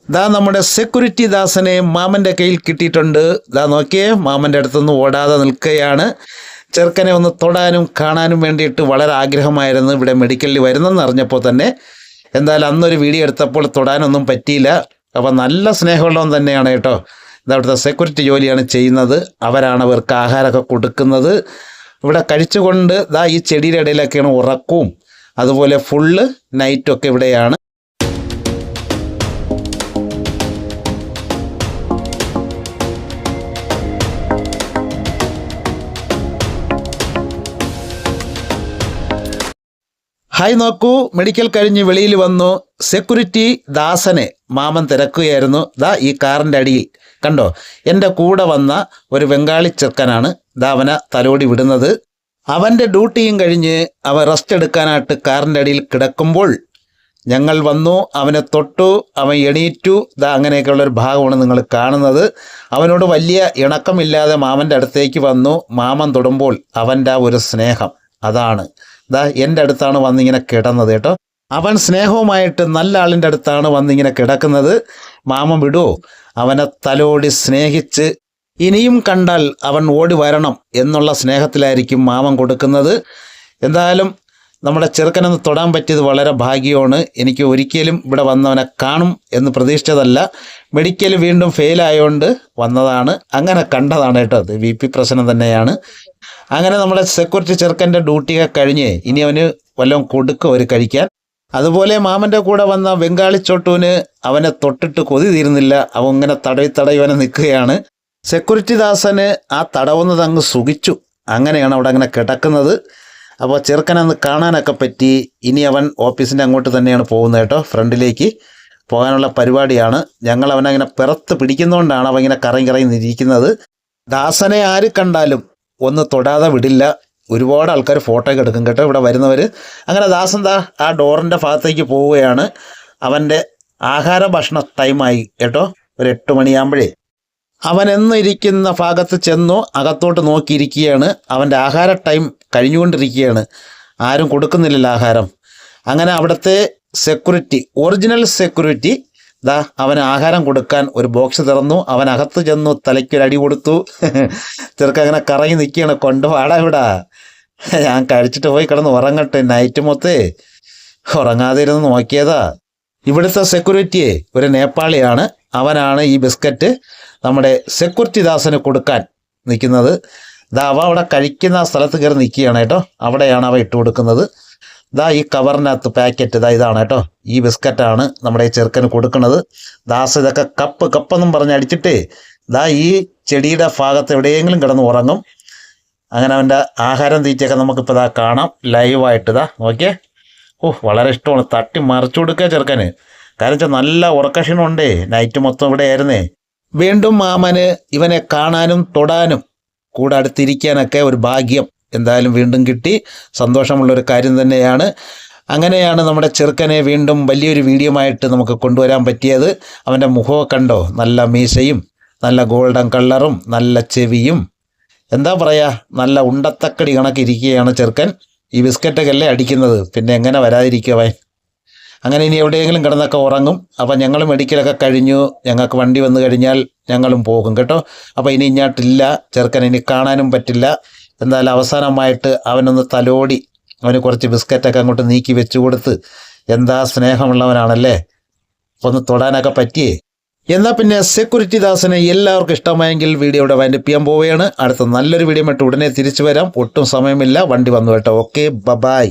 ദാ നമ്മുടെ സെക്യൂരിറ്റി ദാസനെ മാമൻ്റെ കയ്യിൽ കിട്ടിയിട്ടുണ്ട്. ദാ നോക്കിയേ, മാമൻ്റെ അടുത്തുനിന്ന് ഓടാതെ നിൽക്കുകയാണ്. ചെറുക്കനെ ഒന്ന് തൊടാനും കാണാനും വേണ്ടിയിട്ട് വളരെ ആഗ്രഹമായിരുന്നു ഇവിടെ മെഡിക്കലിൽ വരുന്നെന്ന് അറിഞ്ഞപ്പോൾ തന്നെ. എന്തായാലും അന്നൊരു വീഡിയോ എടുത്തപ്പോൾ തൊടാനൊന്നും പറ്റിയില്ല. അപ്പോൾ നല്ല സ്നേഹമുള്ളവൻ തന്നെയാണ് കേട്ടോ. ഇതവിടുത്തെ സെക്യൂരിറ്റി ജോലിയാണ് ചെയ്യുന്നത്. അവരാണ് അവർക്ക് ആഹാരമൊക്കെ കൊടുക്കുന്നത്. ഇവിടെ കഴിച്ചുകൊണ്ട് ദാ ഈ ചെടിയുടെ ഇടയിലൊക്കെയാണ് ഉറക്കവും, അതുപോലെ ഫുള്ള് നൈറ്റൊക്കെ ഇവിടെയാണ്. ഹായ്, നോക്കൂ, മെഡിക്കൽ കഴിഞ്ഞ് വെളിയിൽ വന്നു. സെക്യൂരിറ്റി ദാസനെ മാമൻ തിരക്കുകയായിരുന്നു. ദാ ഈ കാറിൻ്റെ അടിയിൽ കണ്ടോ, എൻ്റെ കൂടെ വന്ന ഒരു ബംഗാളി ചെറുക്കനാണ് ദാ അവനെ തലോടി വിടുന്നത്. അവൻ്റെ ഡ്യൂട്ടിയും കഴിഞ്ഞ് അവൻ റെസ്റ്റ് എടുക്കാനായിട്ട് കാറിൻ്റെ അടിയിൽ കിടക്കുമ്പോൾ ഞങ്ങൾ വന്നു, അവനെ തൊട്ടു, അവൻ എണീറ്റു. ദാ അങ്ങനെയൊക്കെയുള്ളൊരു ഭാഗമാണ് നിങ്ങൾ കാണുന്നത്. അവനോട് വലിയ ഇണക്കമില്ലാതെ മാമൻ്റെ അടുത്തേക്ക് വന്നു. മാമൻ തൊടുമ്പോൾ അവൻ്റെ ആ ഒരു സ്നേഹം, അതാണ് ദാ എൻ്റെ അടുത്താണ് വന്നിങ്ങനെ കിടന്നത് കേട്ടോ. അവൻ സ്നേഹവുമായിട്ട് നല്ല ആളിൻ്റെ അടുത്താണ് വന്നിങ്ങനെ കിടക്കുന്നത്. മാമൻ വിടുവോ? അവനെ തലോടി സ്നേഹിച്ച് ഇനിയും കണ്ടാൽ അവൻ ഓടി വരണം എന്നുള്ള സ്നേഹത്തിലായിരിക്കും മാമൻ കൊടുക്കുന്നത്. എന്തായാലും നമ്മുടെ ചെറുക്കനൊന്ന് തൊടാൻ പറ്റിയത് വളരെ ഭാഗ്യമാണ്. എനിക്ക് ഒരിക്കലും ഇവിടെ വന്നവനെ കാണും എന്ന് പ്രതീക്ഷിച്ചതല്ല. മെഡിക്കൽ വീണ്ടും ഫെയിലായതുകൊണ്ട് വന്നതാണ്, അങ്ങനെ കണ്ടതാണ് കേട്ടോ. അത് BP പ്രശ്നം തന്നെയാണ്. അങ്ങനെ നമ്മുടെ സെക്യൂരിറ്റി ചെറുക്കൻ്റെ ഡ്യൂട്ടിയൊക്കെ കഴിഞ്ഞ് ഇനി അവന് വല്ലതും കൊടുക്കും അവർ കഴിക്കാൻ. അതുപോലെ മാമൻ്റെ കൂടെ വന്ന ബംഗാളി ചോട്ടൂന് അവനെ തൊട്ടിട്ട് കൊതി തീരുന്നില്ല. അവൻ ഇങ്ങനെ തടവി അവനെ നിൽക്കുകയാണ്. സെക്യൂരിറ്റി ദാസന് ആ തടവുന്നത് അങ്ങ് സുഖിച്ചു. അങ്ങനെയാണ് അവിടെ അങ്ങനെ കിടക്കുന്നത്. അപ്പോൾ ചെറുക്കനന്ന് കാണാനൊക്കെ പറ്റി. ഇനി അവൻ ഓഫീസിൻ്റെ അങ്ങോട്ട് തന്നെയാണ് പോകുന്നത് കേട്ടോ. ഫ്രണ്ടിലേക്ക് പോകാനുള്ള പരിപാടിയാണ്. ഞങ്ങൾ അവനങ്ങനെ പിറത്ത് പിടിക്കുന്നതുകൊണ്ടാണ് അവൻ ഇങ്ങനെ കറങ്ങി നിരിക്കുന്നത്. ദാസനെ ആര് കണ്ടാലും ഒന്ന് തൊടാതെ വിടില്ല. ഒരുപാട് ആൾക്കാർ ഫോട്ടോ ഒക്കെ എടുക്കും കേട്ടോ ഇവിടെ വരുന്നവർ. അങ്ങനെ ദാസൻ ദാ ആ ഡോറിൻ്റെ ഭാഗത്തേക്ക് പോവുകയാണ്. അവൻ്റെ ആഹാര ഭക്ഷണ ടൈമായി കേട്ടോ. ഒരു 8 മണിയാകുമ്പോഴേ അവൻ എന്നിരിക്കുന്ന ഭാഗത്ത് ചെന്നു അകത്തോട്ട് നോക്കിയിരിക്കുകയാണ്. അവൻ്റെ ആഹാര ടൈം കഴിഞ്ഞുകൊണ്ടിരിക്കുകയാണ്. ആരും കൊടുക്കുന്നില്ലല്ലോ ആഹാരം. അങ്ങനെ അവിടുത്തെ സെക്യൂരിറ്റി, ഒറിജിനൽ സെക്യൂരിറ്റി ദാ അവന് ആഹാരം കൊടുക്കാൻ ഒരു ബോക്സ് തുറന്നു. അവൻ അകത്ത് ചെന്നു, തലയ്ക്കൊരടി കൊടുത്തു. ചെറുക്ക അങ്ങനെ കറങ്ങി നിൽക്കുകയാണ്. കൊണ്ടുപോടാ ഇവിടെ, ഞാൻ കഴിച്ചിട്ട് പോയി കിടന്ന് ഉറങ്ങട്ടെ. നൈറ്റ് മൊത്തേ ഉറങ്ങാതെ ഇരുന്ന് നോക്കിയതാ. ഇവിടുത്തെ സെക്യൂരിറ്റിയെ ഒരു നേപ്പാളിയാണ്. അവനാണ് ഈ ബിസ്ക്കറ്റ് നമ്മുടെ സെക്യൂരിറ്റി ദാസന് കൊടുക്കാൻ നിൽക്കുന്നത്. ദാ അവ അവിടെ കഴിക്കുന്ന സ്ഥലത്ത് കയറി നിൽക്കുകയാണ് കേട്ടോ. അവിടെയാണ് അവ ഇട്ട് കൊടുക്കുന്നത്. ദാ ഈ കവറിനകത്ത് പാക്കറ്റ് ഇതാണ് കേട്ടോ. ഈ ബിസ്ക്കറ്റാണ് നമ്മുടെ ഈ ചെറുക്കന് കൊടുക്കുന്നത്. ദാസ് ഇതൊക്കെ കപ്പെന്നും പറഞ്ഞ് അടിച്ചിട്ട് ദാ ഈ ചെടിയുടെ ഭാഗത്ത് എവിടെയെങ്കിലും കിടന്ന് ഉറങ്ങും. അങ്ങനെ അവൻ്റെ ആഹാരം തീറ്റയൊക്കെ നമുക്കിപ്പോൾ ഇതാ കാണാം ലൈവായിട്ട്. ഇതാ നോക്കിയേ. വളരെ ഇഷ്ടമാണ്. തട്ടി മറിച്ചു കൊടുക്കുക ചെറുക്കന്. കാരണം വെച്ചാൽ നല്ല ഉറക്കക്ഷീണമുണ്ടേ. നൈറ്റ് മൊത്തം ഇവിടെ ആയിരുന്നേ. വീണ്ടും മാമന് ഇവനെ കാണാനും തൊടാനും കൂടെ അടുത്തിരിക്കാനൊക്കെ ഒരു ഭാഗ്യം എന്തായാലും വീണ്ടും കിട്ടി. സന്തോഷമുള്ളൊരു കാര്യം തന്നെയാണ്. അങ്ങനെയാണ് നമ്മുടെ ചെറുക്കനെ വീണ്ടും വലിയൊരു വീഡിയോ ആയിട്ട് നമുക്ക് കൊണ്ടുവരാൻ പറ്റിയത്. അവൻ്റെ മുഖമൊക്കെ കണ്ടോ, നല്ല മീശയും നല്ല ഗോൾഡൻ കളറും നല്ല ചെവിയും, എന്താ പറയുക, നല്ല ഉണ്ടത്തക്കടി കണക്കിരിക്കുകയാണ് ചെറുക്കൻ. ഈ ബിസ്ക്കറ്റൊക്കെ അല്ലേ അടിക്കുന്നത്, പിന്നെ എങ്ങനെ വരാതിരിക്കും അവൻ. അങ്ങനെ ഇനി എവിടെയെങ്കിലും കിടന്നൊക്കെ ഉറങ്ങും. അപ്പം ഞങ്ങൾ മെഡിക്കലൊക്കെ കഴിഞ്ഞു. ഞങ്ങൾക്ക് വണ്ടി വന്നു കഴിഞ്ഞാൽ ഞങ്ങളും പോകും കേട്ടോ. അപ്പോൾ ഇനി ഇങ്ങോട്ടില്ല ചെറുക്കൻ, ഇനി കാണാനും പറ്റില്ല. എന്തായാലും അവസാനമായിട്ട് അവനൊന്ന് തലോടി അവന് കുറച്ച് ബിസ്ക്കറ്റൊക്കെ അങ്ങോട്ട് നീക്കി വെച്ചു കൊടുത്ത്. എന്താ സ്നേഹമുള്ളവനാണല്ലേ. ഒന്ന് തൊടാനൊക്കെ പറ്റിയേ. എന്നാൽ പിന്നെ സെക്യൂരിറ്റി ദാസനെ എല്ലാവർക്കും ഇഷ്ടമായെങ്കിൽ വീഡിയോ ഇവിടെ വൈൻഡപ്പ് ചെയ്യാൻ പോവുകയാണ്. അടുത്ത നല്ലൊരു വീഡിയോ ആയിട്ട് ഉടനെ തിരിച്ചു വരാം. ഒട്ടും സമയമില്ല, വണ്ടി വന്നു കേട്ടോ. Okay, by.